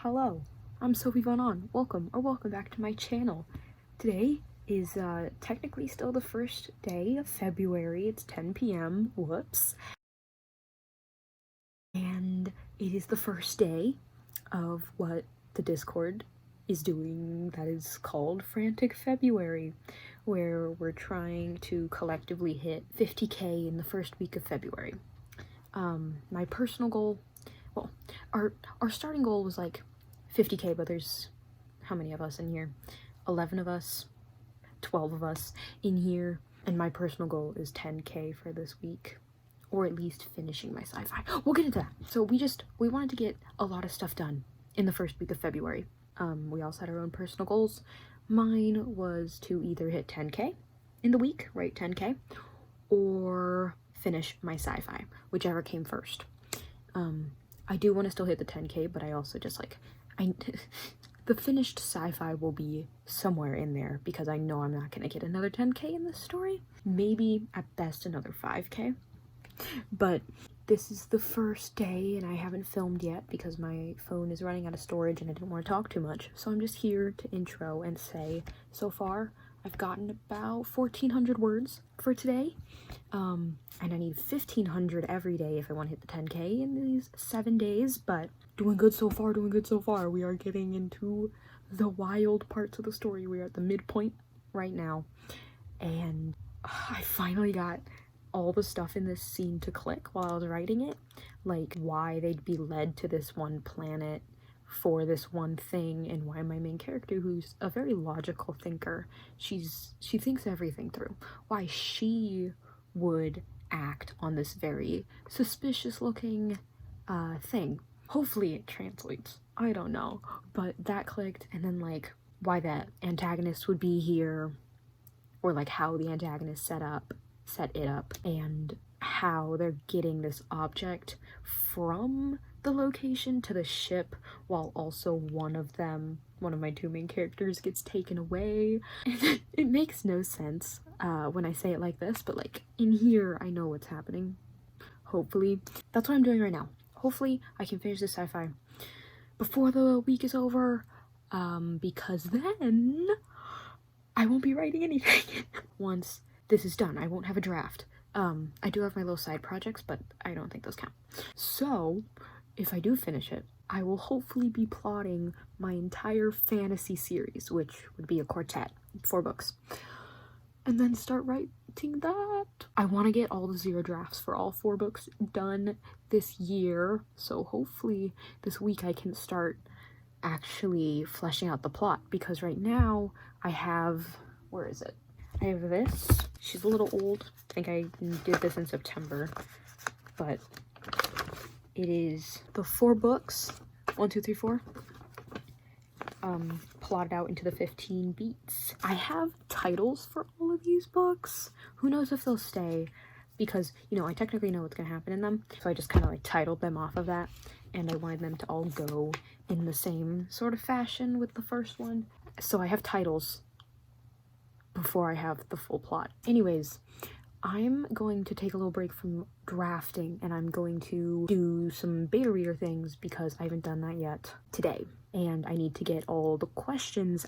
Hello, I'm Sophie Welcome back to my channel. Today is technically still the first day of February. It's 10 p.m. Whoops. And it is the first day of what the Discord is doing that is called Frantic February, where we're trying to collectively hit 50k in the first week of February. My personal goal, well, our starting goal was like 50k, but there's how many of us in here? 11 of us, 12 of us in here, and my personal goal is 10k for this week, or at least finishing my sci-fi. We'll get into that. So we wanted to get a lot of stuff done in the first week of February. We also had our own personal goals. Mine was to either hit 10k in the week, right, 10k, or finish my sci-fi, whichever came first. I do want to still hit the 10k, but I also just like, the finished sci-fi will be somewhere in there because I know I'm not going to get another 10k in this story. Maybe at best another 5k. But this is the first day and I haven't filmed yet because my phone is running out of storage and I didn't want to talk too much. So I'm just here to intro and say, so far I've gotten about 1,400 words for today. And I need 1,500 every day if I want to hit the 10k in these 7 days, but doing good so far, We are getting into the wild parts of the story. We are at the midpoint right now, and I finally got all the stuff in this scene to click while I was writing it, like why they'd be led to this one planet for this one thing, and why my main character, who's a very logical thinker, she thinks everything through, why she would act on this very suspicious looking thing. Hopefully it translates, I don't know, but that clicked. And then like why the antagonist would be here, or like how the antagonist set it up, and how they're getting this object from the location to the ship, while also one of my two main characters gets taken away. It makes no sense when I say it like this, but like in here I know what's happening. Hopefully that's what I'm doing right now. Hopefully I can finish this sci-fi before the week is over, because then I won't be writing anything. Once this is done, I won't have a draft. I do have my little side projects, but I don't think those count. So if I do finish it, I will hopefully be plotting my entire fantasy series, which would be a quartet, 4 books, and then start writing that. I want to get all the 0 drafts for all 4 books done this year, so hopefully this week I can start actually fleshing out the plot, because right now I have, where is it? I have this. She's a little old. I think I did this in September, but it is the 4 books, 1, 2, 3, 4, plotted out into the 15 beats. I have titles for all of these books. Who knows if they'll stay, because, you know, I technically know what's gonna happen in them, so I just kind of like titled them off of that, and I wanted them to all go in the same sort of fashion with the first one. So I have titles before I have the full plot. Anyways, I'm going to take a little break from drafting, and I'm going to do some beta reader things because I haven't done that yet today, and I need to get all the questions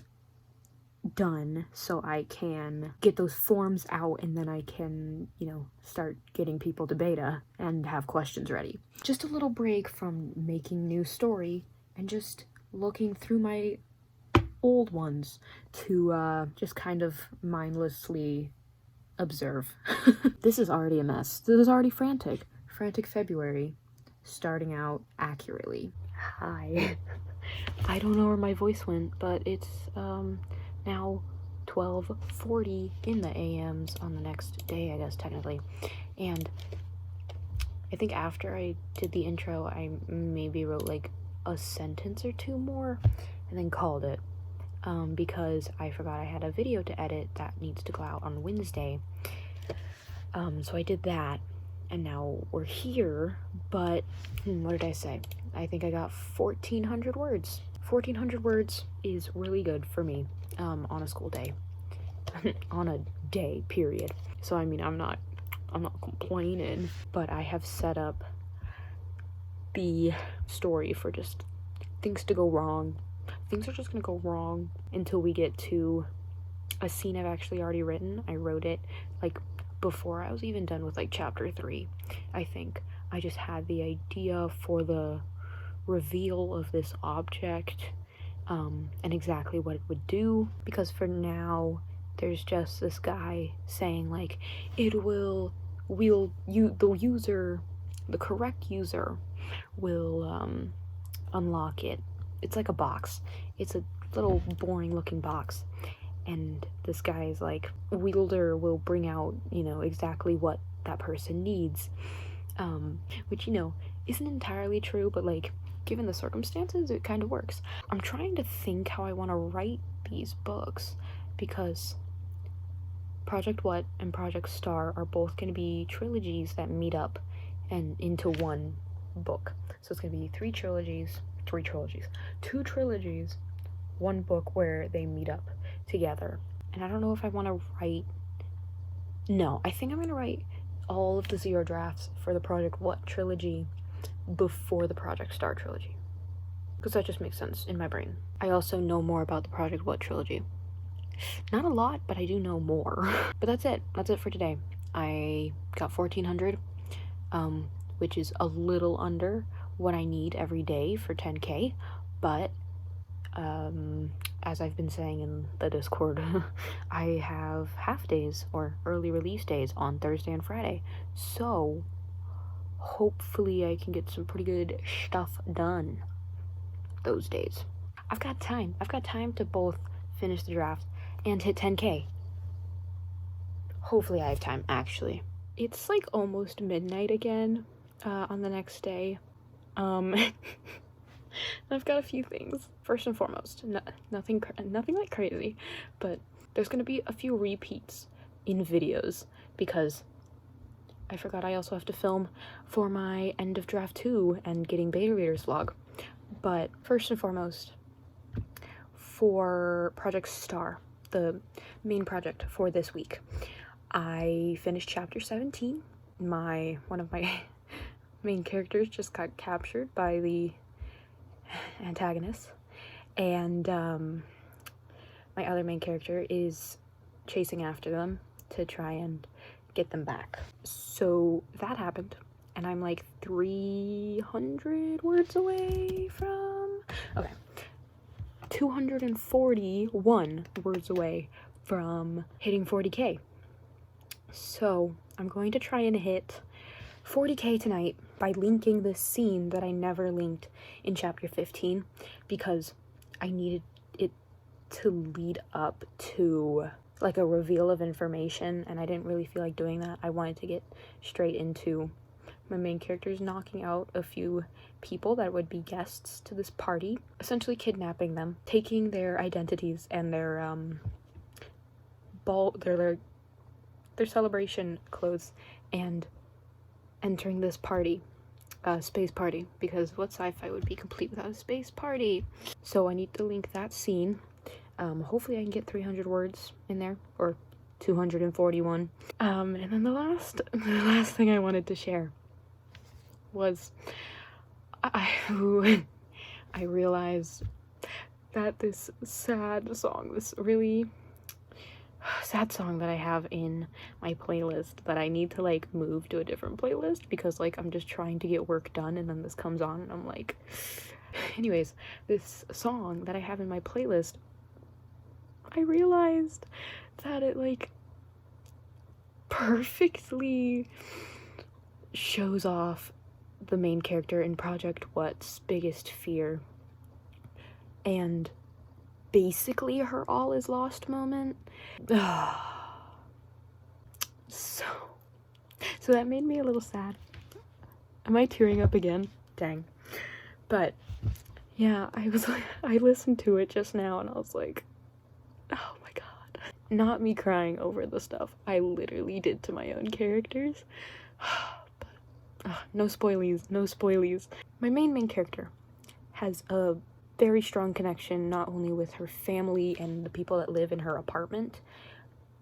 done so I can get those forms out, and then I can, you know, start getting people to beta and have questions ready. Just a little break from making new story and just looking through my old ones to just kind of mindlessly observe. This is already a mess. This is already frantic. Frantic February, starting out accurately. Hi. I don't know where my voice went, but it's now 12:40 in the AMs on the next day, I guess, technically. And I think after I did the intro, I maybe wrote like a sentence or 2 more and then called it, because I forgot I had a video to edit that needs to go out on Wednesday. So I did that, and now we're here, but what did I say? I think I got 1,400 words. 1,400 words is really good for me, on a school day. On a day, period. So I mean, I'm not complaining, but I have set up the story for just things to go wrong. Things are just gonna go wrong until we get to a scene I've actually already written. I wrote it like before I was even done with like chapter 3, I think. I just had the idea for the reveal of this object, and exactly what it would do, because for now there's just this guy saying like the correct user will unlock it. It's like a box. It's a little boring looking box, and this guy is like, wielder will bring out, exactly what that person needs, which, isn't entirely true, but like, given the circumstances, it kind of works. I'm trying to think how I want to write these books, because Project What and Project Star are both going to be trilogies that meet up and into one book. So it's going to be two trilogies, one book where they meet up together. And I don't know if I want to write... No, I think I'm going to write all of the Zero drafts for the Project What trilogy before the Project Star trilogy, because that just makes sense in my brain. I also know more about the Project What trilogy. Not a lot, but I do know more. But that's it for today. I got 1,400, which is a little under what I need every day for 10k, but as I've been saying in the Discord, I have half days or early release days on Thursday and Friday, so hopefully I can get some pretty good stuff done those days. I've got time to both finish the draft and hit 10k. Hopefully I have time, actually. It's like almost midnight again on the next day. I've got a few things. First and foremost, nothing like crazy, but there's gonna be a few repeats in videos, because I forgot I also have to film for my end of draft 2 and getting beta readers vlog. But first and foremost, for Project Star, the main project for this week, I finished chapter 17. One of my main characters just got captured by the antagonist, and my other main character is chasing after them to try and get them back. So that happened, and I'm like 300 words away from... Okay. 241 words away from hitting 40k. So I'm going to try and hit 40k tonight by linking this scene that I never linked in chapter 15, because I needed it to lead up to like a reveal of information, and I didn't really feel like doing that. I wanted to get straight into my main characters knocking out a few people that would be guests to this party, essentially kidnapping them, taking their identities and their their celebration clothes, and entering this party, space party, because what sci-fi would be complete without a space party? So I need to link that scene. Hopefully I can get 300 words in there, or 241. And then the last thing I wanted to share was I realized that this sad song, this really sad song that I have in my playlist, that I need to like move to a different playlist, because like I'm just trying to get work done, and then this comes on and I'm like... Anyways, this song that I have in my playlist, I realized that it like perfectly shows off the main character in Project What's biggest fear, and basically her all is lost moment. So that made me a little sad. Am I tearing up again? Dang. But yeah, I listened to it just now and I was like, oh my god. Not me crying over the stuff I literally did to my own characters. But no spoilies. My main character has a very strong connection not only with her family and the people that live in her apartment,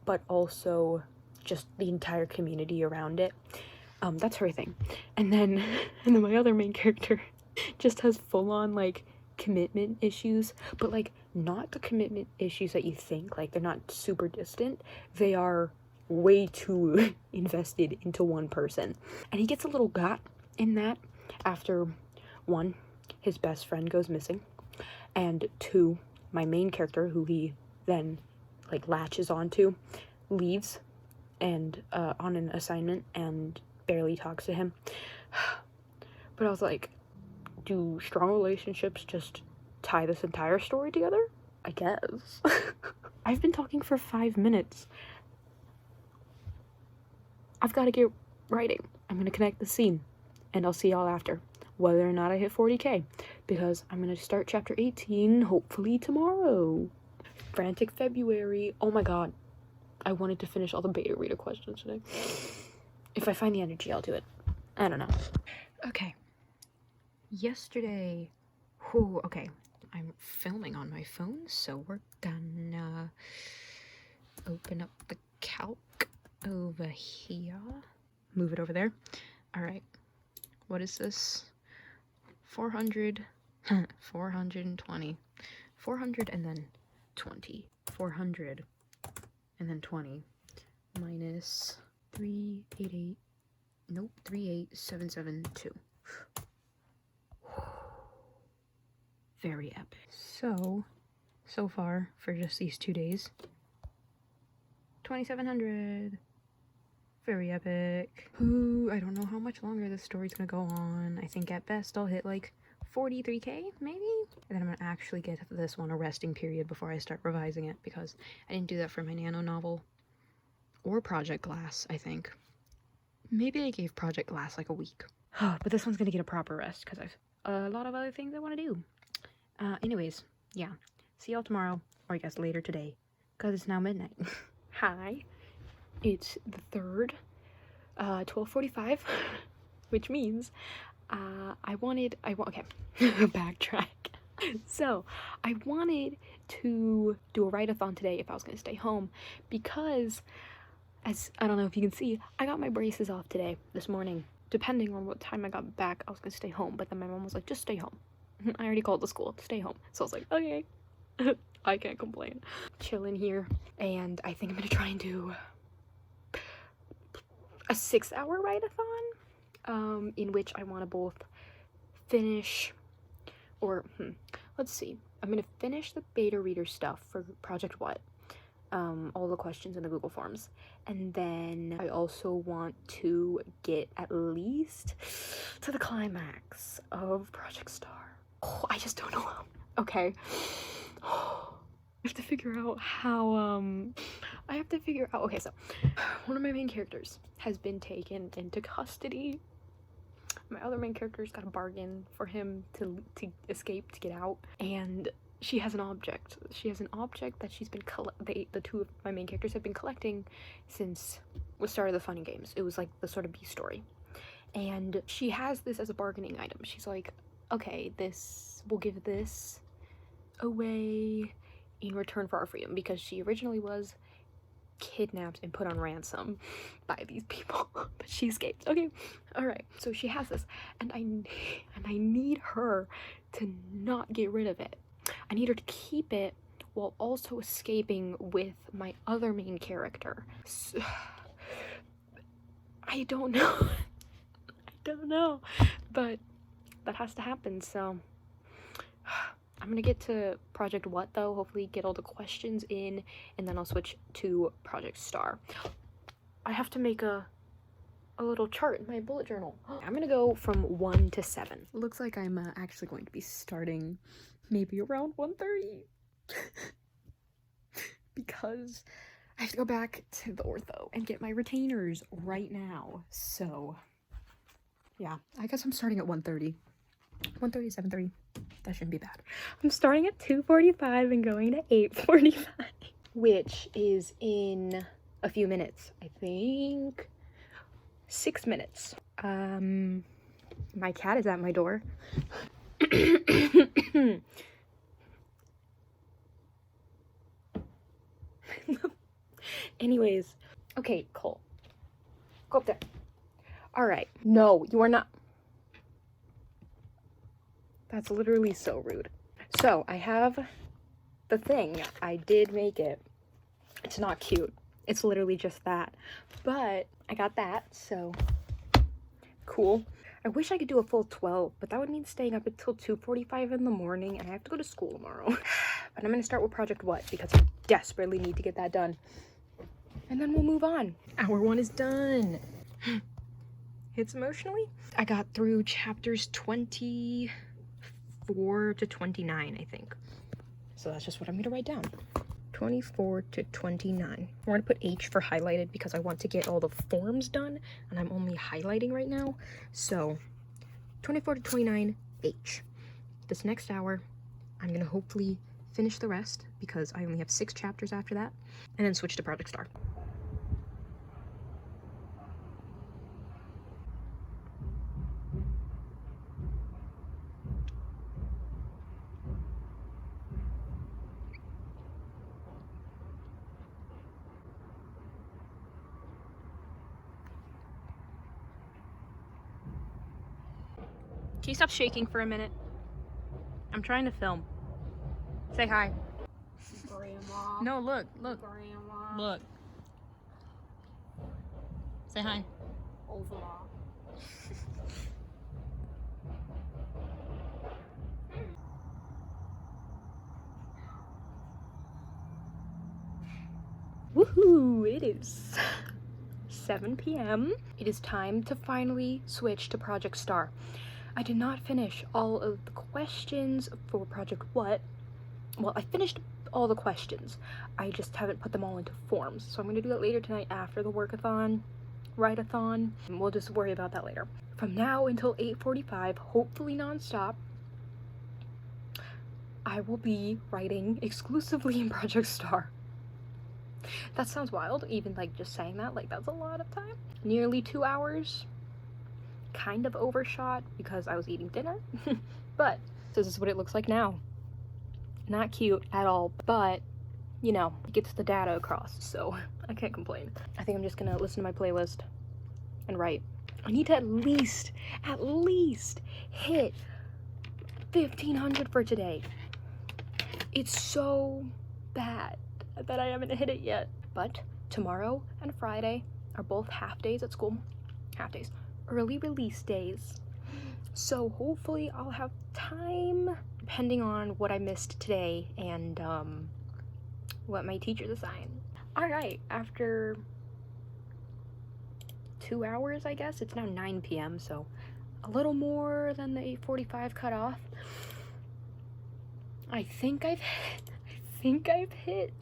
but also just the entire community around it. That's her thing. And then my other main character just has full-on like commitment issues, but like not the commitment issues that you think. Like they're not super distant. They are way too invested into one person. And he gets a little got in that after, one, his best friend goes missing, and two, my main character, who he then like latches onto, leaves and on an assignment and barely talks to him. But I was like, do strong relationships just tie this entire story together? I guess. I've been talking for 5 minutes. I've got to get writing. I'm gonna connect the scene, and I'll see y'all after, whether or not I hit 40k, because I'm gonna start chapter 18 hopefully tomorrow. Frantic February. Oh my god, I wanted to finish all the beta reader questions today. If I find the energy, I'll do it. I don't know. Okay. Yesterday. Whew, okay. I'm filming on my phone, so we're gonna open up the calc over here. Move it over there. Alright. What is this? 400. 420. 400 and then 20. 400 and then 20 minus 388. Nope, 38772. Very epic. So far for just these 2 days, 2,700. Very epic. Ooh, I don't know how much longer this story's gonna go on. I think at best I'll hit like 43k, maybe? And then I'm gonna actually get this one a resting period before I start revising it, because I didn't do that for my nano novel. Or Project Glass, I think. Maybe I gave Project Glass like a week. But this one's gonna get a proper rest, because I've a lot of other things I want to do. Anyways, yeah. See y'all tomorrow, or I guess later today, because it's now midnight. Hi. It's the 3rd, 12:45, which means, okay, backtrack. So, I wanted to do a write-a-thon today if I was going to stay home, because, as, I don't know if you can see, I got my braces off today, this morning. Depending on what time I got back, I was going to stay home, but then my mom was like, just stay home. I already called the school, stay home. So I was like, okay, I can't complain. Chilling here, and I think I'm going to try and do a 6-hour write-a-thon, in which I want to both finish, or, let's see, I'm going to finish the beta reader stuff for Project What, all the questions in the Google Forms, and then I also want to get at least to the climax of Project Star. Oh, I just don't know how. Okay. I have to figure out how, okay, so, one of my main characters has been taken into custody. My other main character's got a bargain for him to escape, to get out, and she has an object. She has an object that she's been the two of my main characters have been collecting since the start of the Fun and Games. It was like the sort of B story. And she has this as a bargaining item. She's like, okay, we'll give this away in return for our freedom, because she originally was kidnapped and put on ransom by these people, but she escaped. Okay, all right, so she has this, and I need her to not get rid of it. I need her to keep it while also escaping with my other main character. So, I don't know. I don't know, but that has to happen. So I'm gonna get to Project What, though, hopefully get all the questions in, and then I'll switch to Project Star. I have to make a little chart in my bullet journal. I'm gonna go from 1 to 7. Looks like I'm actually going to be starting maybe around 1:30 because I have to go back to the ortho and get my retainers right now. So yeah, I guess I'm starting at 1:30. 1:30, 7:30. That shouldn't be bad. I'm starting at 2:45 and going to 8:45, which is in a few minutes. I think 6 minutes. My cat is at my door. Anyways, okay, Cole, go up there. All right. No, you are not. That's literally so rude. So I have the thing. I did make it. It's not cute. It's literally just that. But I got that, so cool. I wish I could do a full 12, but that would mean staying up until 2:45 in the morning, and I have to go to school tomorrow. But I'm gonna start with Project What, because I desperately need to get that done. And then we'll move on. Hour 1 is done. Hits emotionally. I got through chapters 24 to 29, I think. So that's just what I'm gonna write down. 24 to 29. We're gonna put H for highlighted because I want to get all the forms done, and I'm only highlighting right now. So 24 to 29, H. This next hour, I'm gonna hopefully finish the rest because I only have 6 chapters after that, and then switch to Project Star. Can you stop shaking for a minute? I'm trying to film. Say hi. Grandma. No, look. Grandma. Look. Say hi. Overall. Woohoo! It is 7 p.m. It is time to finally switch to Project Star. I did not finish all of the questions for Project What. Well, I finished all the questions. I just haven't put them all into forms. So I'm going to do that later tonight after the workathon, write-a-thon, and we'll just worry about that later. From now until 8:45, hopefully non-stop, I will be writing exclusively in Project Star. That sounds wild, even like just saying that, like that's a lot of time. Nearly 2 hours. Kind of overshot because I was eating dinner, but this is what it looks like now. Not cute at all, but you know, it gets the data across, so I can't complain. I think I'm just gonna listen to my playlist and write. I need to at least hit 1,500 for today. It's so bad that I haven't hit it yet. But tomorrow and Friday are both half days at school. Half days. Early release days. So hopefully I'll have time, depending on what I missed today and what my teachers assign. Alright, after 2 hours, I guess, it's now 9 p.m, so a little more than the 8:45 cutoff. I think I've hit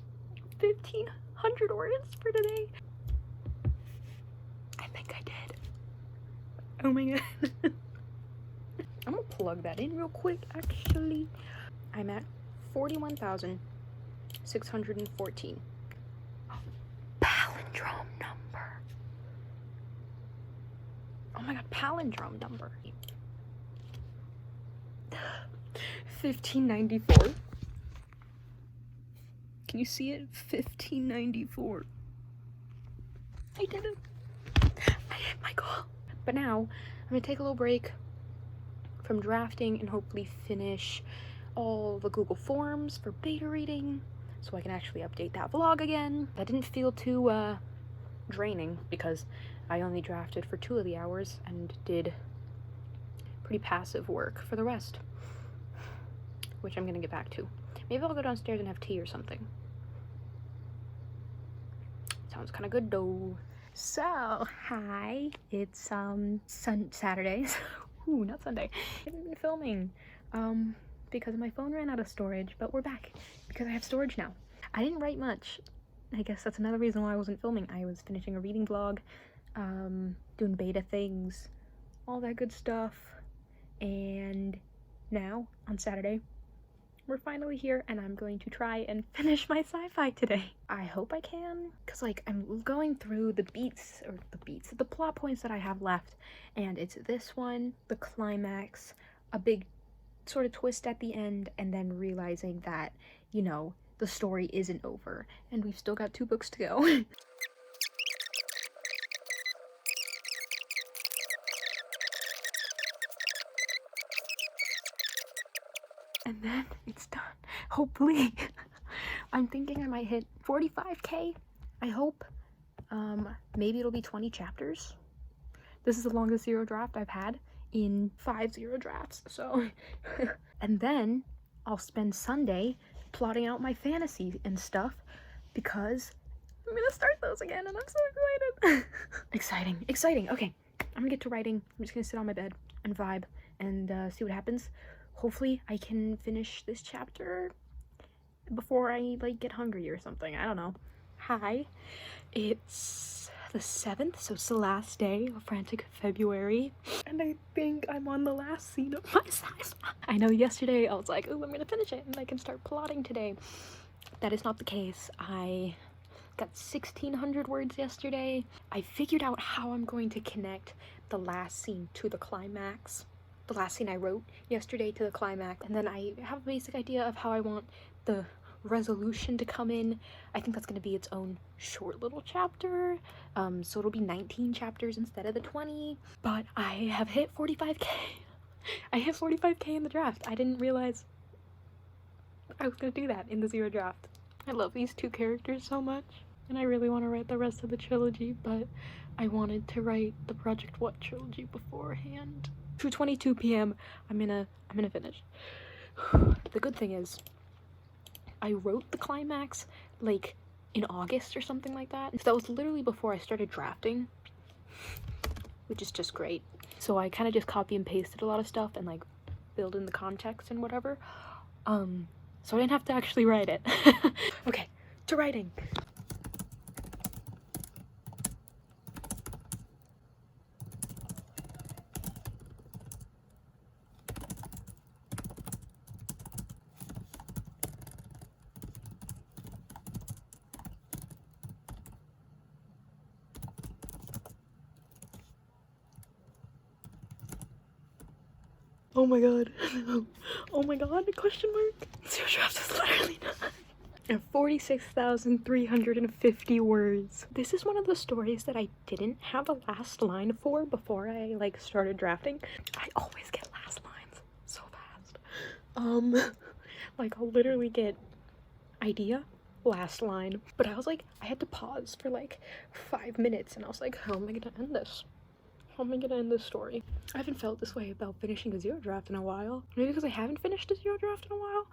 1,500 words for today. I think I did. Oh my god. I'm gonna plug that in real quick, actually. I'm at 41,614. Palindrome number. Oh my god, palindrome number. 1594. Can you see it? 1594. I did it. I hit my goal. But now, I'm gonna take a little break from drafting and hopefully finish all the Google Forms for beta reading so I can actually update that vlog again. That didn't feel too draining because I only drafted for 2 of the hours and did pretty passive work for the rest, which I'm gonna get back to. Maybe I'll go downstairs and have tea or something. Sounds kind of good though. So, hi, it's Saturday. Ooh, not Sunday. I haven't been filming because my phone ran out of storage, but we're back because I have storage now. I didn't write much. I guess that's another reason why I wasn't filming. I was finishing a reading vlog, doing beta things, all that good stuff, and now on Saturday we're finally here and I'm going to try and finish my sci-fi today. I hope I can, because like I'm going through the plot points that I have left, and it's this one, the climax, a big sort of twist at the end, and then realizing that, you know, the story isn't over and we've still got 2 books to go. and then it's done. Hopefully. I'm thinking I might hit 45k. I hope. Maybe it'll be 20 chapters. This is the longest zero draft I've had in 5 zero drafts, so. And then I'll spend Sunday plotting out my fantasy and stuff because I'm gonna start those again and I'm so excited. Exciting. Okay, I'm gonna get to writing. I'm just gonna sit on my bed and vibe and see what happens. Hopefully I can finish this chapter before I like get hungry or something. I don't know. Hi, it's the 7th, so it's the last day of Frantic February, and I think I'm on the last scene of my sci-fi. I know yesterday I was like, oh, I'm gonna finish it and I can start plotting today. That is not the case. I got 1,600 words yesterday. I figured out how I'm going to connect the last scene to the climax. The last scene I wrote yesterday to the climax, and then I have a basic idea of how I want the resolution to come in. I think that's going to be its own short little chapter, so it'll be 19 chapters instead of the 20. But I have hit 45k. I hit 45k in the draft. I didn't realize I was going to do that in the zero draft. I love these 2 characters so much, and I really want to write the rest of the trilogy, but I wanted to write the Project What trilogy beforehand. 2:22 p.m. I'm gonna finish. The good thing is I wrote the climax like in August or something like that. So that was literally before I started drafting, which is just great. So I kind of just copy and pasted a lot of stuff and like filled in the context and whatever. So I didn't have to actually write it. Okay, to writing. Oh my god. Oh my god, question mark. Zero draft is literally done. I have 46,350 words. This is one of the stories that I didn't have a last line for before I like started drafting. I always get last lines so fast. Like I'll literally get idea, last line. But I was like, I had to pause for like 5 minutes and I was like, how am I gonna end this? How am I gonna end this story? I haven't felt this way about finishing a zero draft in a while. Maybe because I haven't finished a zero draft in a while.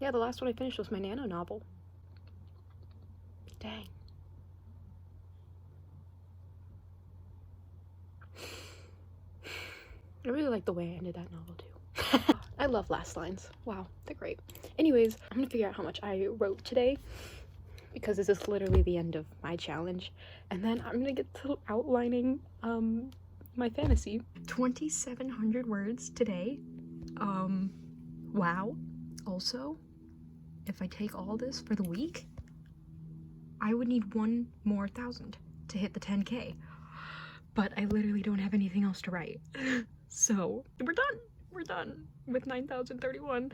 Yeah, the last one I finished was my Nano novel. Dang. I really like the way I ended that novel too. I love last lines. Wow, they're great. Anyways, I'm gonna figure out how much I wrote today, because this is literally the end of my challenge, and then I'm gonna get to outlining my fantasy. 2,700 words today. Wow. Also, if I take all this for the week, I would need 1 more 1,000 to hit the 10k, but I literally don't have anything else to write. So we're done with 9,031.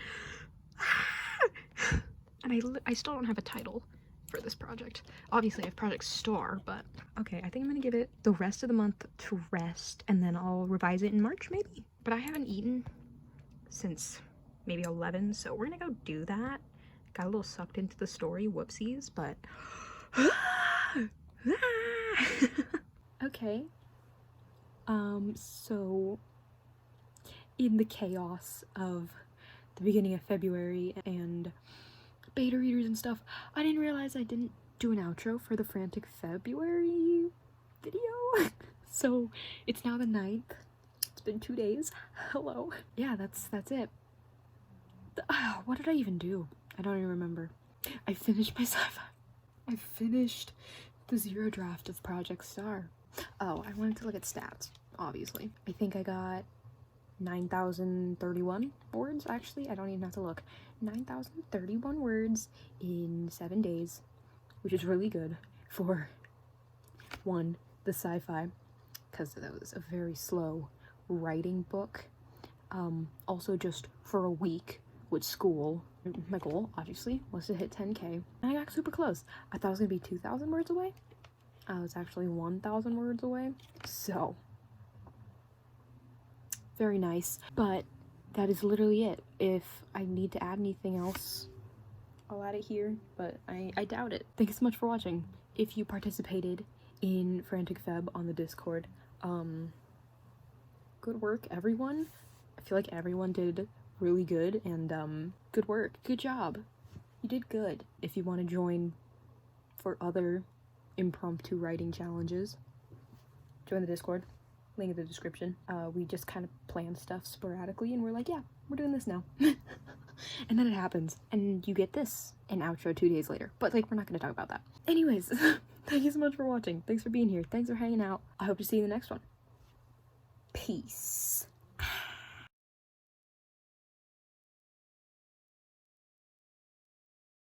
And I still don't have a title for this project. Obviously I have Project Star, but okay, I think I'm gonna give it the rest of the month to rest, and then I'll revise it in March maybe. But I haven't eaten since maybe 11, so we're gonna go do that. Got a little sucked into the story, whoopsies, but okay. So in the chaos of the beginning of February and beta readers and stuff, I didn't realize I didn't do an outro for the Frantic February video. So it's now the 9th. It's been 2 days. Hello. Yeah, that's it. What did I even do? I don't even remember. I finished my sci-fi. I finished the zero draft of Project Star. Oh, I wanted to look at stats, obviously. I think I got 9,031 words, actually. I don't even have to look. 9,031 words in 7 days, which is really good for, one, the sci-fi, because that was a very slow writing book. Also just for a week with school. My goal, obviously, was to hit 10k, and I got super close. I thought it was gonna be 2,000 words away. I was actually 1,000 words away, so very nice. But that is literally it. If I need to add anything else, I'll add it here, but I doubt it. Thank you so much for watching. If you participated in Frantic Feb on the Discord, good work, everyone. I feel like everyone did really good, and good work. Good job. You did good. If you want to join for other impromptu writing challenges, join the Discord. Link in the description. We just kind of plan stuff sporadically, and we're like, yeah, we're doing this now. And then it happens, and you get this, an outro 2 days later. But, like, we're not going to talk about that. Anyways, thank you so much for watching. Thanks for being here. Thanks for hanging out. I hope to see you in the next one. Peace.